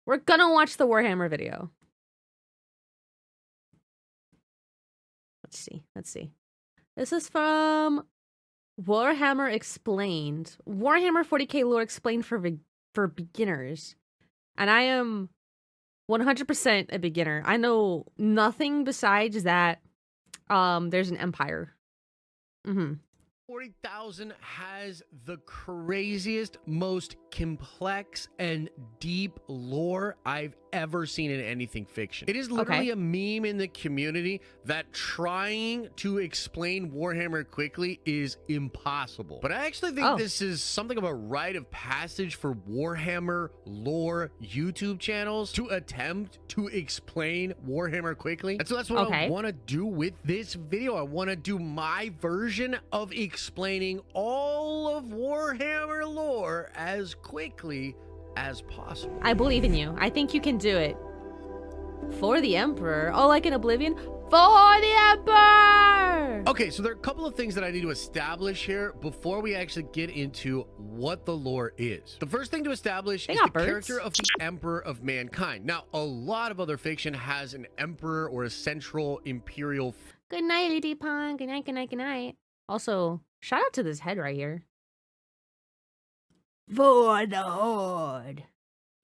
We're gonna watch the Warhammer video. Let's see. Let's see. This is from Warhammer Explained. Warhammer 40k lore explained for beginners. And I am 100% a beginner. I know nothing besides that there's an empire. 40,000 has the craziest, most complex and deep lore I've ever seen in anything fiction. It is literally a meme in the community that trying to explain Warhammer quickly is impossible. But I actually think this is something of a rite of passage for Warhammer lore YouTube channels to attempt to explain Warhammer quickly. And so that's what I want to do with this video. I want to do my version of explaining all of Warhammer lore as quickly as possible. I believe in you. I think you can do it. For the Emperor. Oh, like in Oblivion? For the Emperor! Okay, so there are a couple of things that I need to establish here before we actually get into what the lore is. The first thing to establish is the character of the Emperor of Mankind. Now, a lot of other fiction has an emperor or a central imperial... Good night, Lady Pong. Good night, good night, good night. Also, shout out to this head right here. For the Horde.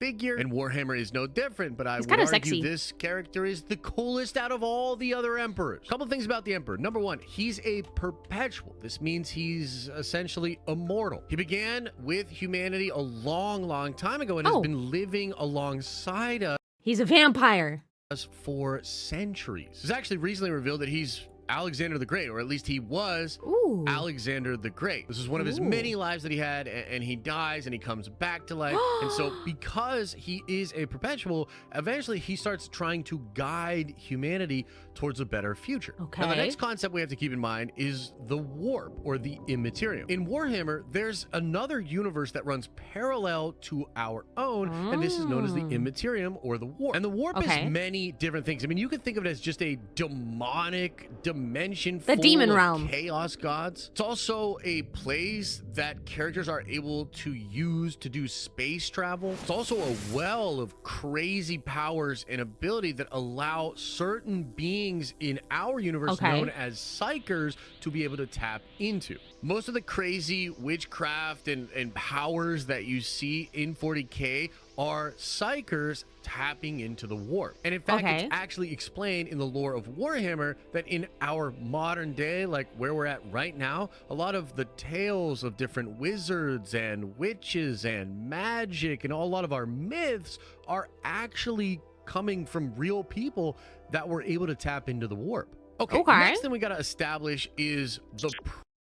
Figure. And Warhammer is no different, but I would argue this character is the coolest out of all the other emperors. Couple things about the Emperor. Number one, he's a perpetual. This means he's essentially immortal. He began with humanity a long time ago and has been living alongside us. He's a vampire. For centuries. It's actually recently revealed that he's Alexander the Great, or at least he was Alexander the Great. This is one of his many lives that he had, and he dies and he comes back to life. And so because he is a perpetual, eventually he starts trying to guide humanity towards a better future. Now, the next concept we have to keep in mind is the warp, or the immaterium. In Warhammer, there's another universe that runs parallel to our own, and this is known as the immaterium, or the warp. And the warp is many different things. I mean, you can think of it as just a demonic dimension full of chaos gods. It's also a place that characters are able to use to do space travel. It's also a well of crazy powers and ability that allow certain beings in our universe known as psychers to be able to tap into. Most of the crazy witchcraft and powers that you see in 40k are psychers tapping into the warp. And in fact, it's actually explained in the lore of Warhammer that in our modern day, like where we're at right now, a lot of the tales of different wizards and witches and magic and a lot of our myths are actually coming from real people that were able to tap into the warp. Okay. Next thing we got to establish is the...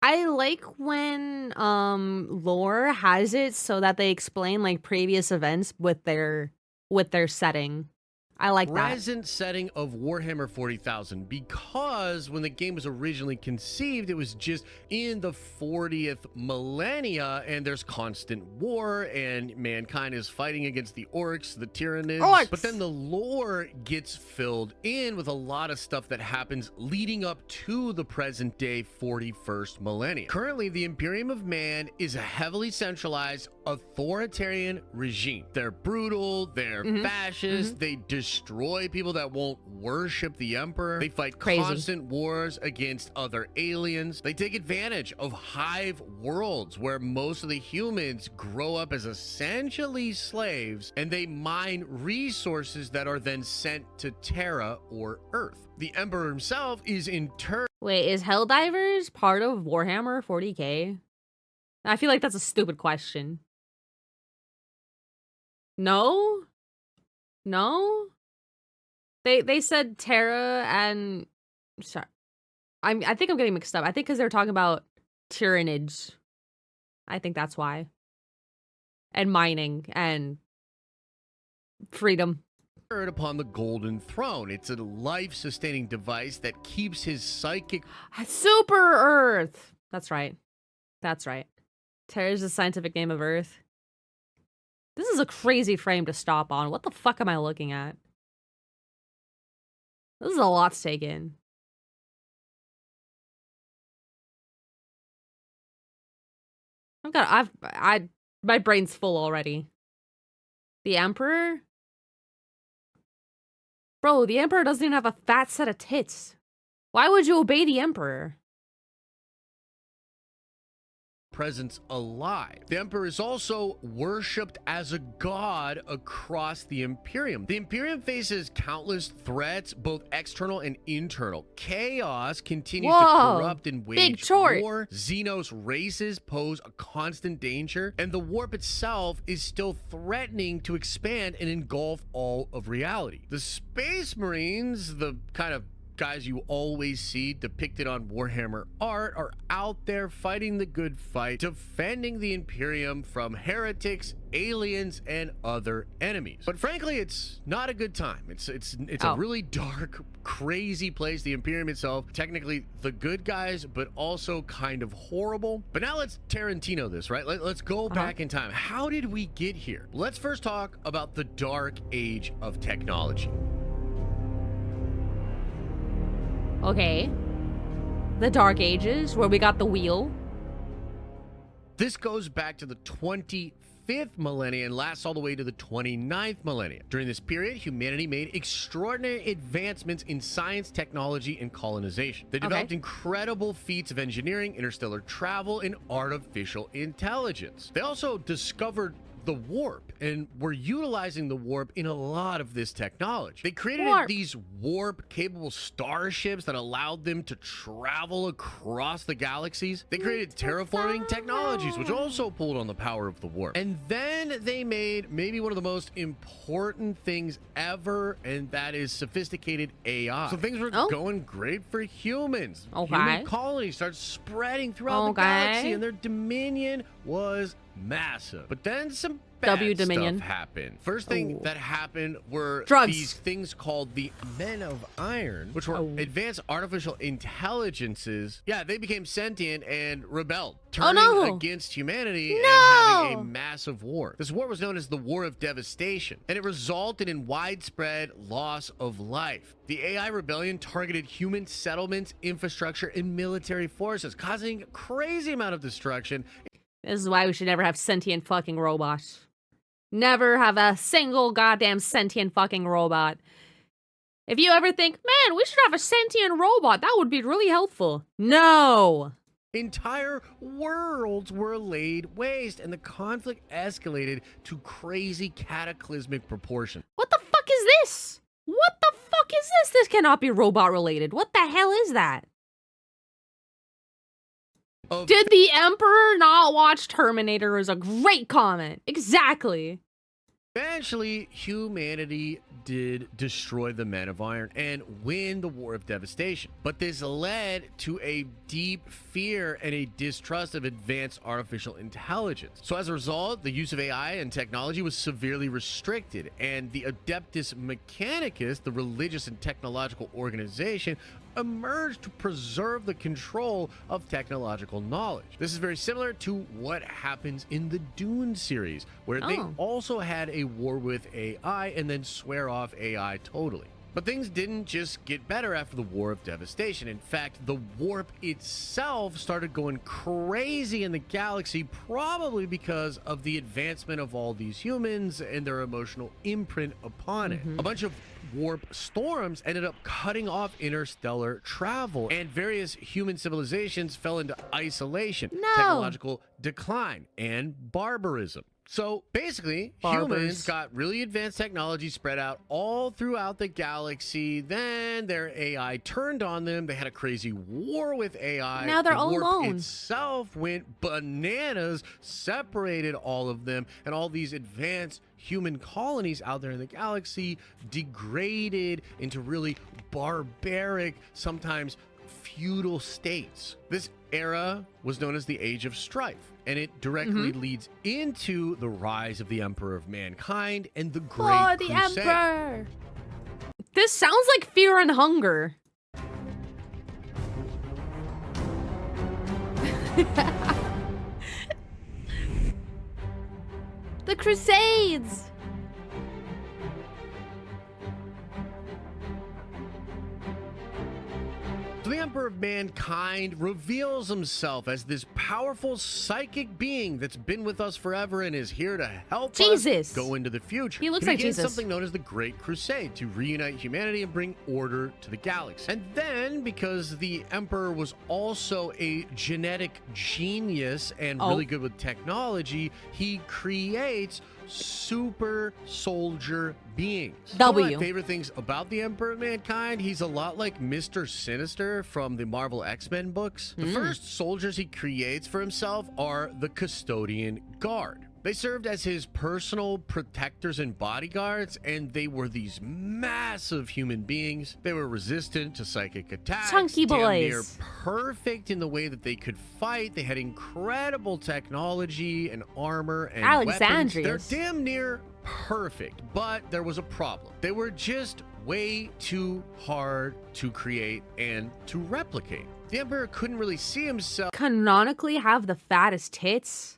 I like when lore has it so that they explain like previous events with their setting. I like that. Present setting of Warhammer 40,000, because when the game was originally conceived, it was just in the 40th millennia, and there's constant war, and mankind is fighting against the orcs, the Tyranids. But then the lore gets filled in with a lot of stuff that happens leading up to the present day 41st millennium. Currently, the Imperium of Man is a heavily centralized authoritarian regime. They're brutal, they're fascist, they destroy people that won't worship the emperor. They fight constant wars against other aliens. They take advantage of hive worlds where most of the humans grow up as essentially slaves, and they mine resources that are then sent to Terra or Earth. The emperor himself is in turn... Wait, is Helldivers part of Warhammer 40k? I feel like that's a stupid question. No? No? They said Terra and... Sorry. I think I'm getting mixed up. I think because they're talking about Tyranids. I think that's why. And mining and freedom. Upon the Golden Throne. It's a life-sustaining device that keeps his psychic... Super Earth! That's right. That's right. Terra's the scientific name of Earth. This is a crazy frame to stop on. What the fuck am I looking at? This is a lot to take in. My brain's full already. The Emperor? Bro, the Emperor doesn't even have a fat set of tits. Why would you obey the Emperor? Presence alive. The Emperor is also worshipped as a god across the Imperium. The Imperium faces countless threats, both external and internal. Chaos continues to corrupt and wage war. Xenos races pose a constant danger, and the warp itself is still threatening to expand and engulf all of reality. The Space Marines, the kind of guys you always see depicted on Warhammer art, are out there fighting the good fight, defending the Imperium from heretics, aliens, and other enemies. But frankly, it's not a good time. It's a really dark, crazy place. The Imperium itself, technically the good guys, but also kind of horrible. But now let's Tarantino this, right? Let's go back in time. How did we get here? Let's first talk about the dark age of technology. Okay. The Dark Ages, where we got the wheel. This goes back to the 25th millennia and lasts all the way to the 29th millennia. During this period, humanity made extraordinary advancements in science, technology, and colonization. They developed incredible feats of engineering, interstellar travel, and artificial intelligence. They also discovered the warp and were utilizing the warp in a lot of this technology. They created these warp capable starships that allowed them to travel across the galaxies. They created terraforming technologies, which also pulled on the power of the warp. And then they made maybe one of the most important things ever, and that is sophisticated AI. So things were going great for humans. Human colonies started spreading throughout the galaxy, and their dominion was massive. But then some bad stuff happened. First thing that happened were these things called the Men of Iron, which were advanced artificial intelligences. Yeah, they became sentient and rebelled, turning against humanity and having a massive war. This war was known as the War of Devastation, and it resulted in widespread loss of life. The AI rebellion targeted human settlements, infrastructure, and military forces, causing a crazy amount of destruction. This is why we should never have sentient fucking robots. Never have a single goddamn sentient fucking robot. If you ever think, man, we should have a sentient robot, that would be really helpful. No! Entire worlds were laid waste, and the conflict escalated to crazy cataclysmic proportion. What the fuck is this? What the fuck is this? This cannot be robot related. What the hell is that? Did the Emperor not watch Terminator? Is a great comment. Exactly. Eventually, humanity did destroy the Men of Iron and win the War of Devastation. But this led to a deep fear and a distrust of advanced artificial intelligence. So as a result, the use of AI and technology was severely restricted, and the Adeptus Mechanicus, the religious and technological organization, emerged to preserve the control of technological knowledge. This is very similar to what happens in the Dune series, where they also had a war with AI and then swear off AI totally. But things didn't just get better after the War of Devastation. In fact, the warp itself started going crazy in the galaxy, probably because of the advancement of all these humans and their emotional imprint upon it. A bunch of warp storms ended up cutting off interstellar travel, and various human civilizations fell into isolation, technological decline, and barbarism. So basically, humans got really advanced technology spread out all throughout the galaxy. Then their AI turned on them. They had a crazy war with AI. Now they're all alone. The warp alone. itself went bananas, separated all of them, and all these advanced human colonies out there in the galaxy degraded into really barbaric, sometimes feudal states. This era was known as the Age of Strife, and it directly leads into the rise of the Emperor of Mankind and the Great Crusade. Emperor! This sounds like Fear and Hunger. The Crusades! So the Emperor of Mankind reveals himself as this powerful psychic being that's been with us forever and is here to help us go into the future. He looks like begins Jesus. something known as the Great Crusade to reunite humanity and bring order to the galaxy. And then, because the Emperor was also a genetic genius and really good with technology, he creates super soldier beings. One of my favorite things about the Emperor of Mankind, he's a lot like Mr. Sinister from the Marvel X-Men books. The first soldiers he creates for himself are the Custodian Guard. They served as his personal protectors and bodyguards, and they were these massive human beings. They were resistant to psychic attacks, chunky boys, near perfect in the way that they could fight. They had incredible technology and armor and weapons. They're damn near perfect, but there was a problem. They were just way too hard to create and to replicate. The Emperor couldn't really see himself canonically have the fattest tits.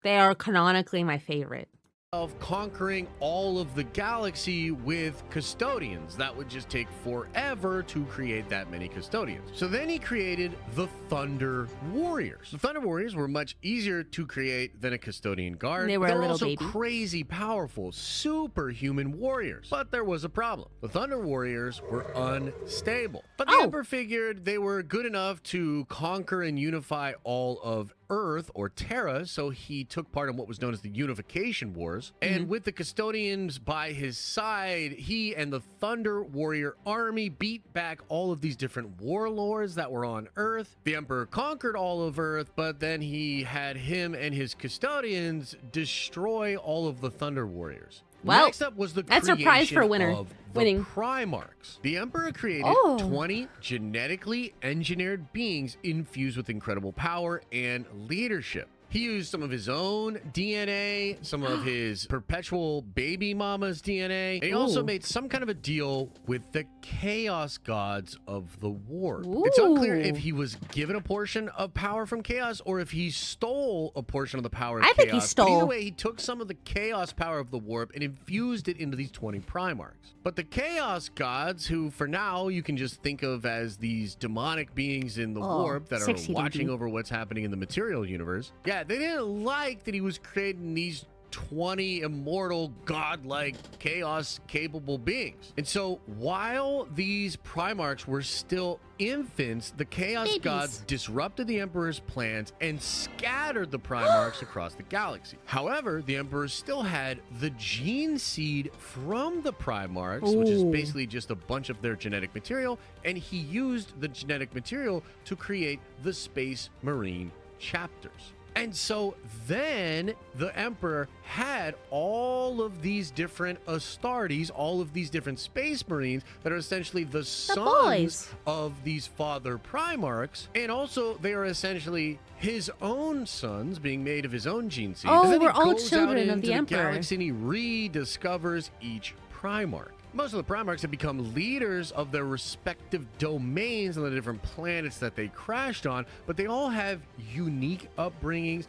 They are canonically my favorite. Of conquering all of the galaxy with custodians. That would just take forever to create that many custodians. So then he created the Thunder Warriors. The Thunder Warriors were much easier to create than a custodian guard. They were also crazy powerful, superhuman warriors. But there was a problem. The Thunder Warriors were unstable. But the Emperor figured they were good enough to conquer and unify all of Earth, or Terra, so he took part in what was known as the Unification Wars. And with the custodians by his side, he and the Thunder Warrior army beat back all of these different warlords that were on Earth. The Emperor conquered all of Earth, but then he had him and his custodians destroy all of the Thunder Warriors. Well, next up was the that's a prize for winner. Of the Primarchs. The Emperor created 20 genetically engineered beings infused with incredible power and leadership. He used some of his own DNA, some of his perpetual baby mama's DNA, and he also made some kind of a deal with the Chaos Gods of the Warp. It's unclear if he was given a portion of power from Chaos or if he stole a portion of the power of Chaos. I think he stole. But either way, he took some of the Chaos power of the Warp and infused it into these 20 Primarchs. But the Chaos Gods, who for now you can just think of as these demonic beings in the Warp that are watching over what's happening in the material universe, they didn't like that he was creating these 20 immortal, godlike, chaos-capable beings. And so, while these Primarchs were still infants, the Chaos Gods disrupted the Emperor's plans and scattered the Primarchs across the galaxy. However, the Emperor still had the gene seed from the Primarchs, which is basically just a bunch of their genetic material, and he used the genetic material to create the Space Marine chapters. And so then the Emperor had all of these different Astartes, all of these different Space Marines that are essentially the sons of these father Primarchs. And also they are essentially his own sons being made of his own gene seed. We're all children of the Emperor. Galaxy and he rediscovers each Primarch. Most of the Primarchs have become leaders of their respective domains on the different planets that they crashed on, but they all have unique upbringings.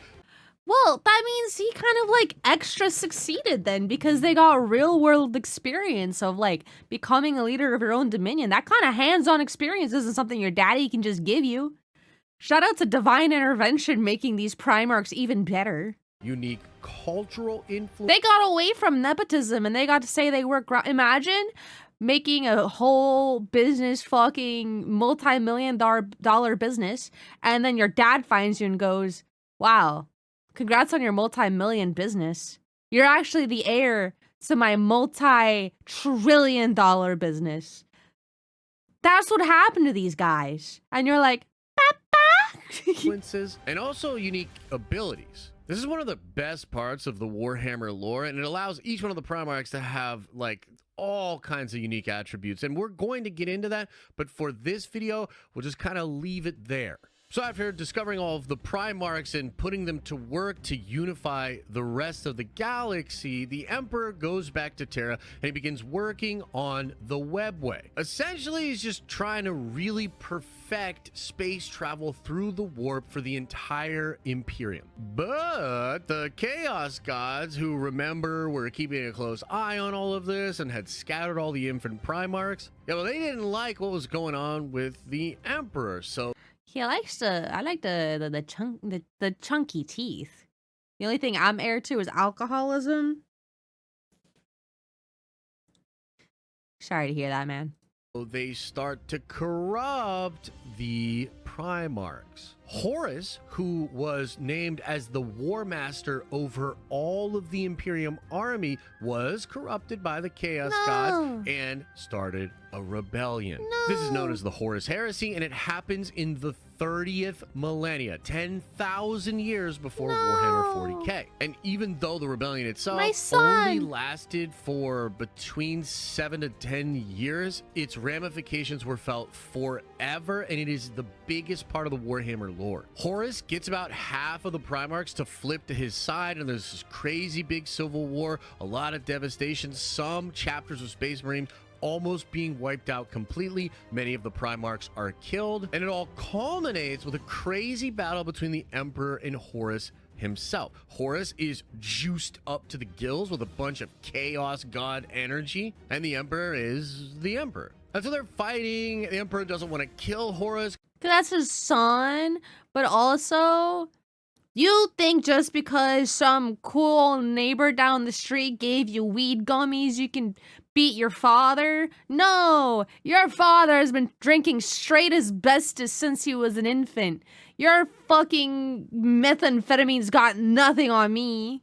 Well, that means he kind of like extra succeeded then, because they got real world experience of like becoming a leader of your own dominion. That kind of hands-on experience isn't something your daddy can just give you. Shout out to divine intervention making these Primarchs even better. Unique cultural influence. They got away from nepotism and they got to say they work. Imagine making a whole business, fucking multi-million-dollar business, and then your dad finds you and goes, wow, congrats on your multi-million business. You're actually the heir to my multi-trillion-dollar business. That's what happened to these guys. And you're like, Papa. Influences and also unique abilities. This is one of the best parts of the Warhammer lore, and it allows each one of the Primarchs to have, like, all kinds of unique attributes. And we're going to get into that, but for this video, we'll just kind of leave it there. So after discovering all of the Primarchs and putting them to work to unify the rest of the galaxy, the Emperor goes back to Terra and he begins working on the Webway. Essentially, he's just trying to really perfect space travel through the warp for the entire Imperium. But the Chaos Gods, who remember were keeping a close eye on all of this and had scattered all the infant Primarchs, yeah, well, they didn't like what was going on with the Emperor, so He likes the the chunky teeth. The only thing I'm heir to is alcoholism. Sorry to hear that, man. they start to corrupt the Primarchs. Horus, who was named as the War Master over all of the Imperium army, was corrupted by the Chaos Gods and started a rebellion. This is known as the Horus Heresy, and it happens in the 30th millennia, 10,000 years before Warhammer 40k. And even though the rebellion itself only lasted for between 7 to 10 years, its ramifications were felt forever, and it is the biggest part of the Warhammer lore. Horus gets about half of the Primarchs to flip to his side, and there's this crazy big civil war, a lot of devastation, some chapters of Space Marine almost being wiped out completely. Many of the Primarchs are killed, and it all culminates with a crazy battle between the Emperor and Horus himself. Horus is juiced up to the gills with a bunch of Chaos God energy, and the Emperor is the Emperor. And so they're fighting. The Emperor doesn't want to kill Horus. That's his son, but also, you think just because some cool neighbor down the street gave you weed gummies, you can beat your father? No, your father has been drinking straight asbestos since he was an infant. Your fucking methamphetamine's got nothing on me.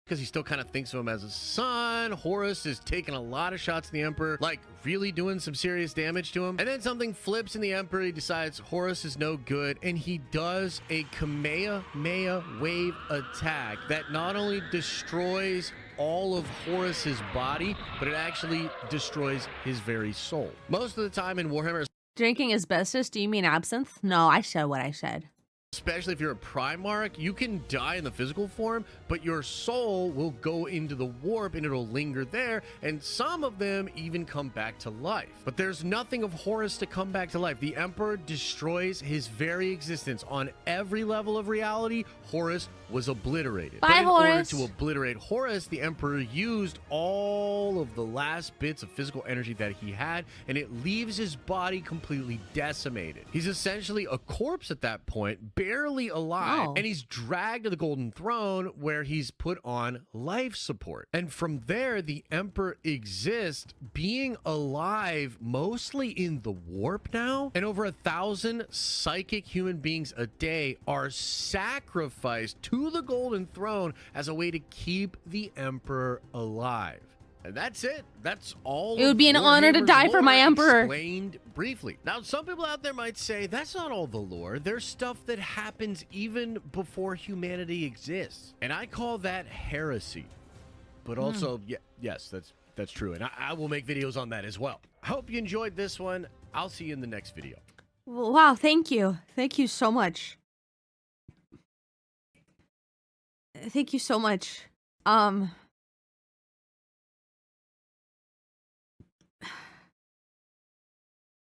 Because he still kind of thinks of him as a son. Horus is taking a lot of shots at the Emperor, like really doing some serious damage to him. And then something flips in the Emperor. He decides Horus is no good, and he does a Kamehameha wave attack that not only destroys all of Horus's body, but it actually destroys his very soul. Most of the time in Warhammer, drinking asbestos, do you mean absinthe? No, I said what I said. Especially if you're a Primarch, you can die in the physical form, but your soul will go into the warp and it'll linger there, and some of them even come back to life. But there's nothing of Horus to come back to life. The Emperor destroys his very existence. On every level of reality, Horus was obliterated. Bye, but in Horus. order to obliterate Horus, the Emperor used all of the last bits of physical energy that he had, and it leaves his body completely decimated. He's essentially a corpse at that point, barely alive, and he's dragged to the Golden Throne where he's put on life support. And from there, the Emperor exists, being alive mostly in the warp now, and over 1,000 psychic human beings a day are sacrificed to the Golden Throne as a way to keep the Emperor alive. And that's it. That's all. It would be an honor to die for my Emperor. Explained briefly. Now, some people out there might say that's not all the lore. There's stuff that happens even before humanity exists, and I call that heresy. But also, yes, that's true, and I will make videos on that as well. I hope you enjoyed this one. I'll see you in the next video. Wow, thank you so much. Thank you so much.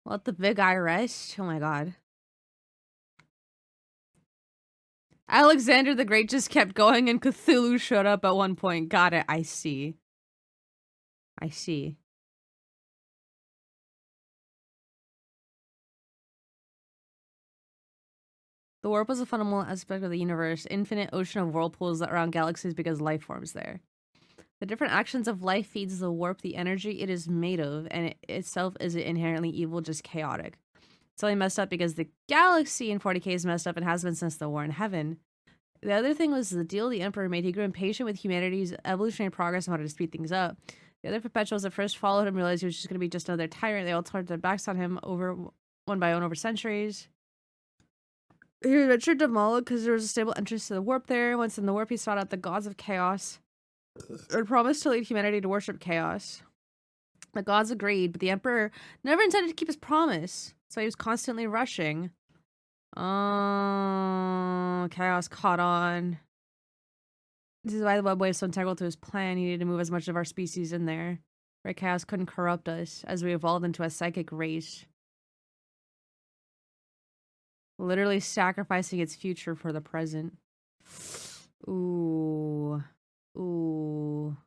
Let the big eye rest. Oh my god. Alexander the Great just kept going and Cthulhu showed up at one point. Got it. I see. I see. The warp was a fundamental aspect of the universe, infinite ocean of whirlpools that surround galaxies because life forms there. The different actions of life feeds the warp the energy it is made of, and it itself isn't inherently evil, just chaotic. It's only messed up because the galaxy in 40k is messed up and has been since the war in heaven. The other thing was the deal the Emperor made. He grew impatient with humanity's evolutionary progress and wanted to speed things up. The other perpetuals at first followed him, realized he was just going to be just another tyrant. They all turned their backs on him one by one over centuries. He ventured to Moloch because there was a stable entrance to the warp there. Once in the warp, he sought out the gods of chaos and promised to lead humanity to worship chaos. The gods agreed, but the Emperor never intended to keep his promise, so he was constantly rushing. Chaos caught on. This is why the web wave is so integral to his plan. He needed to move as much of our species in there. Right, chaos couldn't corrupt us as we evolved into a psychic race. Literally sacrificing its future for the present. Ooh. Ooh.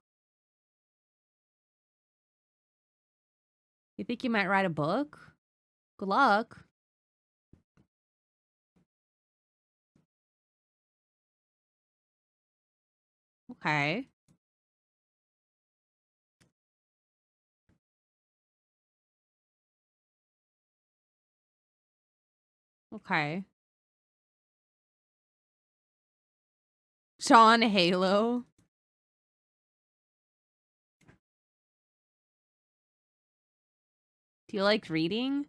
You think you might write a book? Good luck. Okay. Okay. Sean Halo. Do you like reading?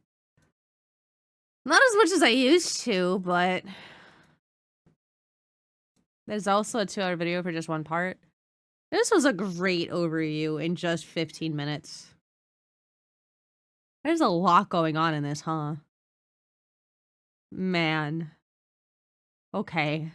Not as much as I used to, but there's also a 2-hour video for just one part. This was a great overview in just 15 minutes. There's a lot going on in this, huh? Man. Okay.